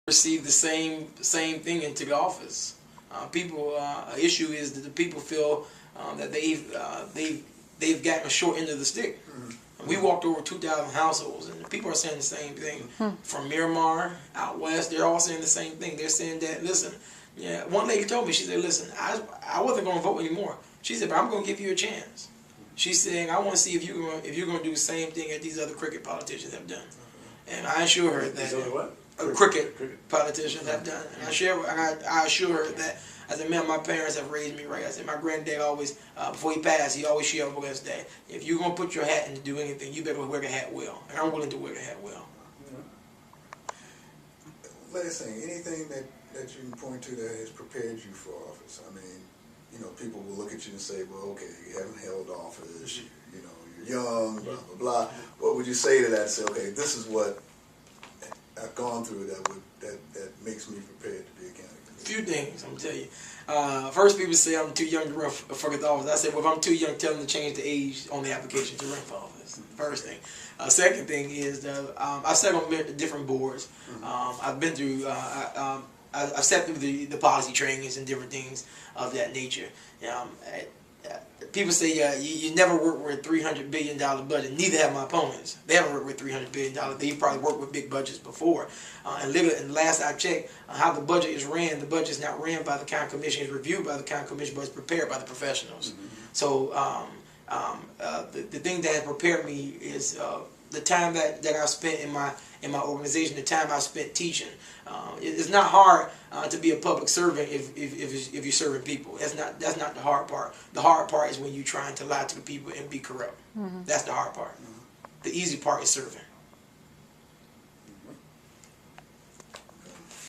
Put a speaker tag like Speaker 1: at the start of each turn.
Speaker 1: receive the same thing into the office. Issue is that the people feel that they've gotten a short end of the stick. We walked over 2,000 households, and the people are saying the same thing. From Miramar out west, they're all saying the same thing. They're saying that, listen, yeah. One lady told me, she said, listen, I wasn't going to vote anymore. She said, but I'm going to give you a chance. She's saying, I want to see if you're going to do the same thing that these other cricket politicians have done. And I assure her that cricket politicians have done. And I assure her that, I said, man, my parents have raised me right. I said, my granddad always, before he passed, he always shared with us that if you're going to put your hat in to do anything, you better wear the hat well. And I'm willing to wear the hat well.
Speaker 2: Last thing, anything that you can point to that has prepared you for office? I mean, you know, people will look at you and say, well, okay, you haven't held office, you know, you're young, blah, blah, blah. What would you say to that? Say, okay, this is what I've gone through that makes me prepared to be a candidate.
Speaker 1: A few things, I'm going to tell you. First, people say I'm too young to run for the office. I said, well, if I'm too young, tell them to change the age on the application to run for office. First thing. Second thing is that I sat on different boards. I've been through, I've sat through the policy trainings and different things of that nature. People say you never work with a $300 billion budget. Neither have my opponents. They haven't worked with $300 billion. They've probably worked with big budgets before. And last I checked, how the budget is ran, the budget is not ran by the county commission, it's reviewed by the county commission, but it's prepared by the professionals. So the thing that has prepared me is the time that I've spent in my organization, the time I spent teaching. It's not hard to be a public servant if you're serving people. That's not the hard part. The hard part is when you're trying to lie to the people and be corrupt. That's the hard part. The easy part is serving.